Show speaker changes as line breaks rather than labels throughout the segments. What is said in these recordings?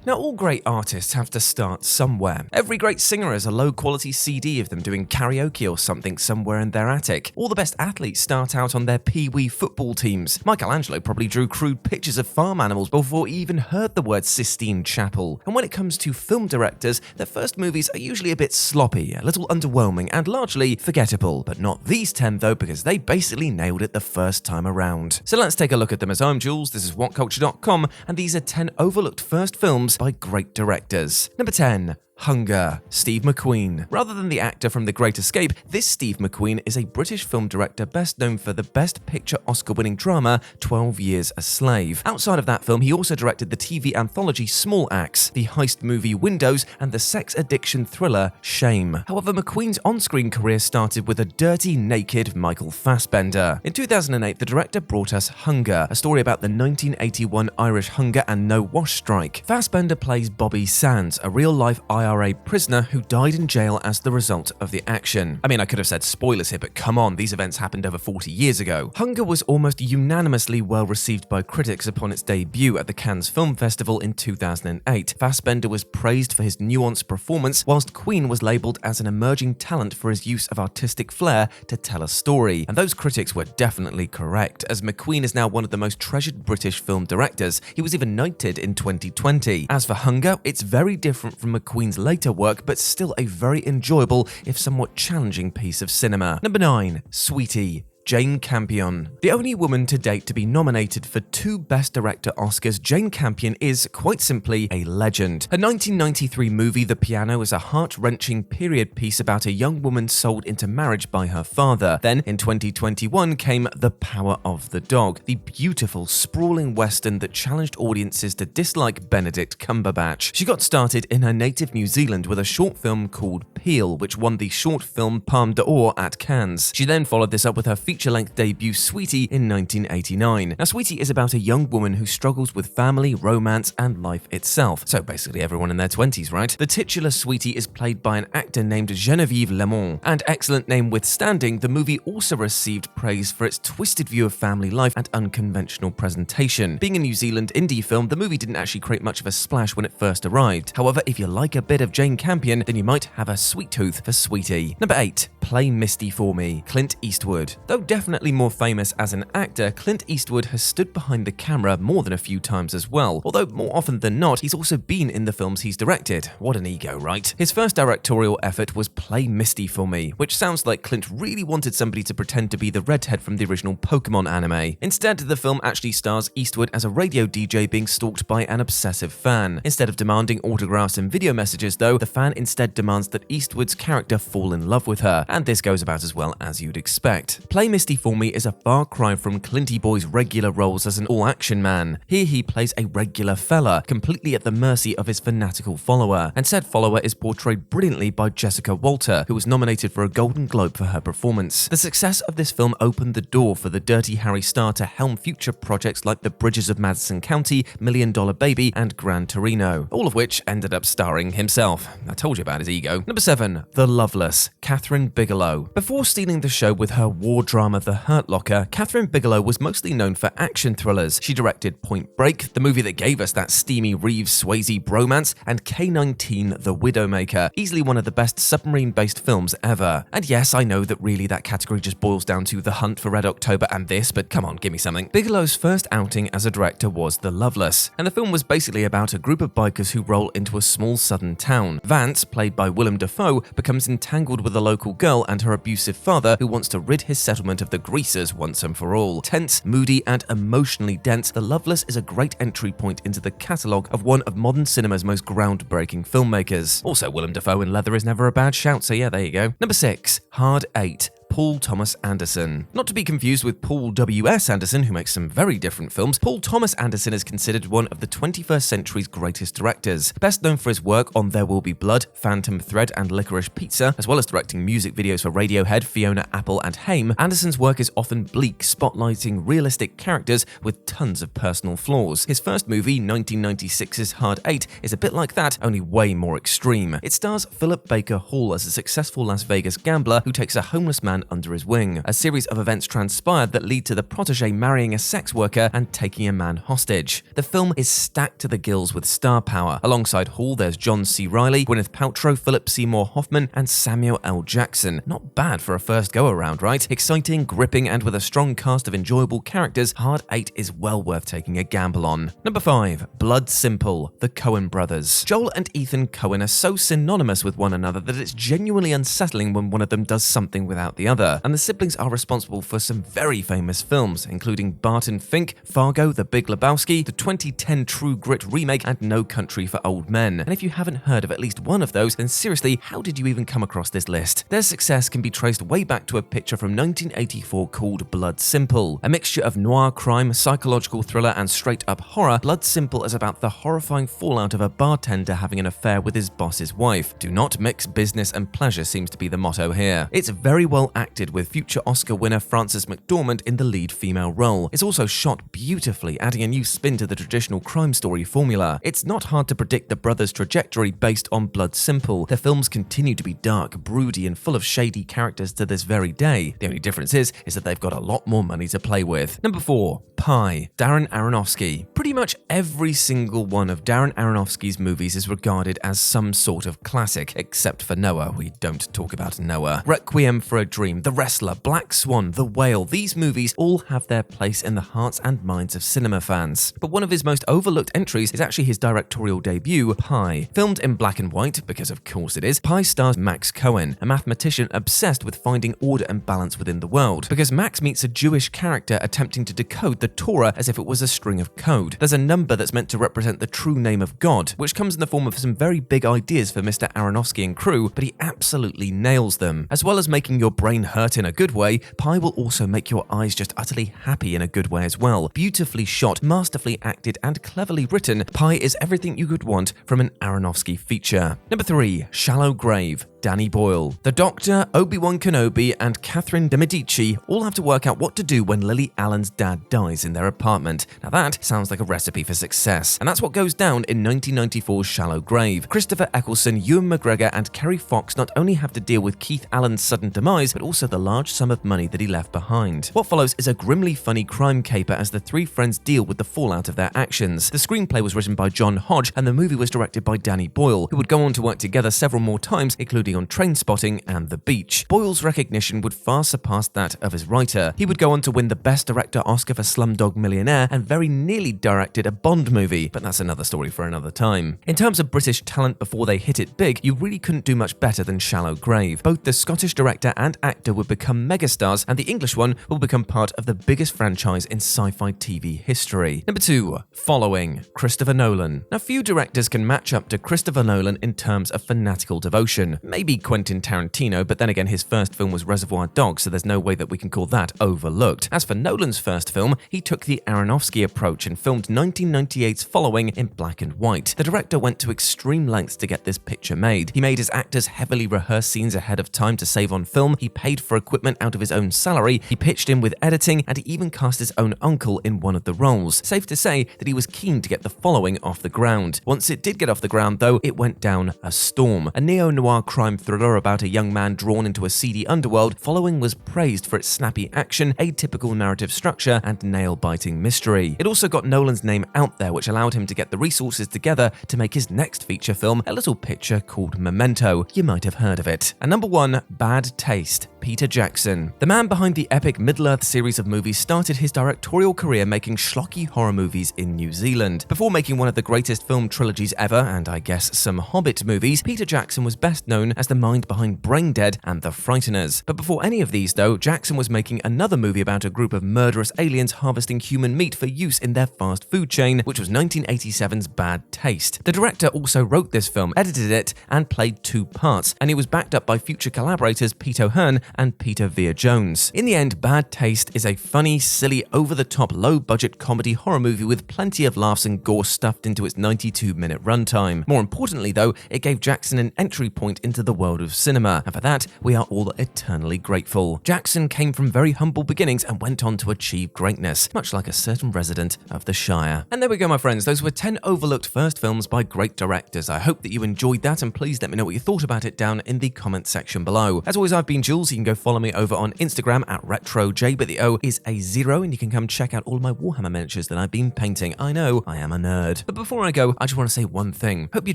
Now, all great artists have to start somewhere. Every great singer has a low-quality CD of them doing karaoke or something somewhere in their attic. All the best athletes start out on their pee-wee football teams. Michelangelo probably drew crude pictures of farm animals before he even heard the word Sistine Chapel. And when it comes to film directors, their first movies are usually a bit sloppy, a little underwhelming, and largely forgettable. But not these 10 though, because they basically nailed it the first time around. So let's take a look at them. As I'm Jules, this is WhatCulture.com, and these are 10 overlooked first films by great directors. Number 10. Hunger, Steve McQueen. Rather than the actor from The Great Escape, this Steve McQueen is a British film director best known for the Best Picture Oscar-winning drama 12 Years a Slave. Outside of that film, he also directed the TV anthology Small Axe, the heist movie Windows, and the sex addiction thriller Shame. However, McQueen's on-screen career started with a dirty, naked Michael Fassbender. In 2008, the director brought us Hunger, a story about the 1981 Irish hunger and no-wash strike. Fassbender plays Bobby Sands, a real-life IRA prisoner who died in jail as the result of the action. I mean, I could have said spoilers here, but come on, these events happened over 40 years ago. Hunger was almost unanimously well received by critics upon its debut at the Cannes Film Festival in 2008. Fassbender was praised for his nuanced performance, whilst Queen was labelled as an emerging talent for his use of artistic flair to tell a story. And those critics were definitely correct, as McQueen is now one of the most treasured British film directors. He was even knighted in 2020. As for Hunger, it's very different from McQueen's later work, but still a very enjoyable, if somewhat challenging piece of cinema. Number 9. Sweetie, Jane Campion. The only woman to date to be nominated for 2 Best Director Oscars, Jane Campion is, quite simply, a legend. Her 1993 movie The Piano is a heart-wrenching period piece about a young woman sold into marriage by her father. Then, in 2021, came The Power of the Dog, the beautiful, sprawling western that challenged audiences to dislike Benedict Cumberbatch. She got started in her native New Zealand with a short film called Peel, which won the short film Palme d'Or at Cannes. She then followed this up with her feature-length debut Sweetie in 1989. Now, Sweetie is about a young woman who struggles with family, romance, and life itself. So basically everyone in their 20s, right? The titular Sweetie is played by an actor named Genevieve Lemon. And excellent name withstanding, the movie also received praise for its twisted view of family life and unconventional presentation. Being a New Zealand indie film, the movie didn't actually create much of a splash when it first arrived. However, if you like a bit of Jane Campion, then you might have a sweet tooth for Sweetie. Number 8. Play Misty for Me, Clint Eastwood. Though definitely more famous as an actor, Clint Eastwood has stood behind the camera more than a few times as well. Although more often than not, he's also been in the films he's directed. What an ego, right? His first directorial effort was Play Misty for Me, which sounds like Clint really wanted somebody to pretend to be the redhead from the original Pokemon anime. Instead, the film actually stars Eastwood as a radio DJ being stalked by an obsessive fan. Instead of demanding autographs and video messages though, the fan instead demands that Eastwood's character fall in love with her, and this goes about as well as you'd expect. Play Misty for Me is a far cry from Clinty Boy's regular roles as an all-action man. Here he plays a regular fella, completely at the mercy of his fanatical follower, and said follower is portrayed brilliantly by Jessica Walter, who was nominated for a Golden Globe for her performance. The success of this film opened the door for the Dirty Harry star to helm future projects like The Bridges of Madison County, $1 Million Baby, and Gran Torino, all of which ended up starring himself. I told you about his ego. Number 7. The Loveless, KATHRYN Bigelow. Before stealing the show with her war drama The Hurt Locker, KATHRYN Bigelow was mostly known for action thrillers. She directed Point Break, the movie that gave us that steamy Reeves-Swayze bromance, and K-19 The Widowmaker, easily one of the best submarine-based films ever. And yes, I know that really that category just boils down to The Hunt for Red October and this, but come on, give me something. Bigelow's first outing as a director was The Loveless, and the film was basically about a group of bikers who roll into a small southern town. Vance, played by Willem Dafoe, becomes entangled with a local girl and her abusive father who wants to rid his settlement of the greasers once and for all. Tense, moody, and emotionally dense, The Loveless is a great entry point into the catalogue of one of modern cinema's most groundbreaking filmmakers. Also, Willem Dafoe in leather is never a bad shout, so yeah, there you go. Number 6. Hard 8. Paul Thomas Anderson. Not to be confused with Paul W.S. Anderson, who makes some very different films, Paul Thomas Anderson is considered one of the 21st century's greatest directors. Best known for his work on There Will Be Blood, Phantom Thread, and Licorice Pizza, as well as directing music videos for Radiohead, Fiona Apple, and Haim, Anderson's work is often bleak, spotlighting realistic characters with tons of personal flaws. His first movie, 1996's Hard 8, is a bit like that, only way more extreme. It stars Philip Baker Hall as a successful Las Vegas gambler who takes a homeless man under his wing. A series of events transpire that lead to the protege marrying a sex worker and taking a man hostage. The film is stacked to the gills with star power. Alongside Hall, there's John C. Reilly, Gwyneth Paltrow, Philip Seymour Hoffman, and Samuel L. Jackson. Not bad for a first go-around, right? Exciting, gripping, and with a strong cast of enjoyable characters, Hard 8 is well worth taking a gamble on. Number 5. Blood Simple, the Coen brothers. Joel and Ethan Coen are so synonymous with one another that it's genuinely unsettling when one of them does something without the other, and the siblings are responsible for some very famous films, including Barton Fink, Fargo, The Big Lebowski, the 2010 True Grit remake, and No Country for Old Men. And if you haven't heard of at least one of those, then seriously, how did you even come across this list? Their success can be traced way back to a picture from 1984 called Blood Simple. A mixture of noir crime, psychological thriller, and straight-up horror, Blood Simple is about the horrifying fallout of a bartender having an affair with his boss's wife. Do not mix business and pleasure seems to be the motto here. It's very well acted, with future Oscar winner Frances McDormand in the lead female role. It's also shot beautifully, adding a new spin to the traditional crime story formula. It's not hard to predict the brothers' trajectory based on Blood Simple. Their films continue to be dark, broody, and full of shady characters to this very day. The only difference is that they've got a lot more money to play with. Number 4. Pi, Darren Aronofsky. Pretty much every single one of Darren Aronofsky's movies is regarded as some sort of classic, except for Noah. We don't talk about Noah. Requiem for a Dream, The Wrestler, Black Swan, The Whale. These movies all have their place in the hearts and minds of cinema fans. But one of his most overlooked entries is actually his directorial debut, Pi. Filmed in black and white, because of course it is, Pi stars Max Cohen, a mathematician obsessed with finding order and balance within the world. Because Max meets a Jewish character attempting to decode the Torah as if it was a string of code. There's a number that's meant to represent the true name of God, which comes in the form of some very big ideas for Mr. Aronofsky and crew, but he absolutely nails them. As well as making your brain hurt in a good way, Pi will also make your eyes just utterly happy in a good way as well. Beautifully shot, masterfully acted, and cleverly written, Pi is everything you could want from an Aronofsky feature. Number 3. Shallow Grave, Danny Boyle. The Doctor, Obi-Wan Kenobi, and KATHRYN de Medici all have to work out what to do when Lily Allen's dad dies in their apartment. Now that sounds like a recipe for success, and that's what goes down in 1994's Shallow Grave. Christopher Eccleston, Ewan McGregor, and Kerry Fox not only have to deal with Keith Allen's sudden demise, but also the large sum of money that he left behind. What follows is a grimly funny crime caper as the three friends deal with the fallout of their actions. The screenplay was written by John Hodge, and the movie was directed by Danny Boyle, who would go on to work together several more times, including on Trainspotting and The Beach. Boyle's recognition would far surpass that of his writer. He would go on to win the Best Director Oscar for Slumdog Millionaire and very nearly directed a Bond movie, but that's another story for another time. In terms of British talent before they hit it big, you really couldn't do much better than Shallow Grave. Both the Scottish director and actor would become megastars, and the English one will become part of the biggest franchise in sci-fi TV history. Number 2. Following, Christopher Nolan. Now, few directors can match up to Christopher Nolan in terms of fanatical devotion. Maybe Quentin Tarantino, but then again his first film was Reservoir Dogs, so there's no way that we can call that overlooked. As for Nolan's first film, he took the Aronofsky approach and filmed 1998's Following in black and white. The director went to extreme lengths to get this picture made. He made his actors heavily rehearse scenes ahead of time to save on film, he paid for equipment out of his own salary, he pitched in with editing, and he even cast his own uncle in one of the roles. Safe to say that he was keen to get The Following off the ground. Once it did get off the ground though, it went down a storm. A neo-noir crime thriller about a young man drawn into a seedy underworld, Following was praised for its snappy action, atypical narrative structure, and nail-biting mystery. It also got Nolan's name out there, which allowed him to get the resources together to make his next feature film, a little picture called Memento. You might have heard of it. And number 1, Bad Taste, Peter Jackson. The man behind the epic Middle-earth series of movies started his directorial career making schlocky horror movies in New Zealand. Before making one of the greatest film trilogies ever, and I guess some Hobbit movies, Peter Jackson was best known as the mind behind Braindead and The Frighteners. But before any of these though, Jackson was making another movie about a group of murderous aliens harvesting human meat for use in their fast food chain, which was 1987's Bad Taste. The director also wrote this film, edited it, and played 2 parts, and he was backed up by future collaborators Pete O'Hearn and Peter Veer-Jones. In the end, Bad Taste is a funny, silly, over-the-top, low-budget comedy horror movie with plenty of laughs and gore stuffed into its 92-minute runtime. More importantly though, it gave Jackson an entry point into the the world of cinema, and for that, we are all eternally grateful. Jackson came from very humble beginnings and went on to achieve greatness, much like a certain resident of the Shire. And there we go, my friends. Those were 10 overlooked first films by great directors. I hope that you enjoyed that, and please let me know what you thought about it down in the comment section below. As always, I've been Jules. You can go follow me over on Instagram at RetroJ, but the O is a 0, and you can come check out all of my Warhammer miniatures that I've been painting. I know, I am a nerd. But before I go, I just want to say one thing. Hope you're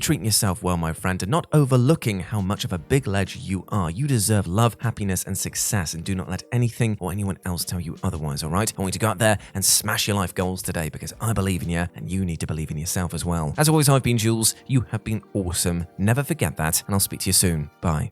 treating yourself well, my friend, and not overlooking how much of a big ledge you are. You deserve love, happiness, and success, and do not let anything or anyone else tell you otherwise, alright? I want you to go out there and smash your life goals today, because I believe in you, and you need to believe in yourself as well. As always, I've been Jules. You have been awesome. Never forget that, and I'll speak to you soon. Bye.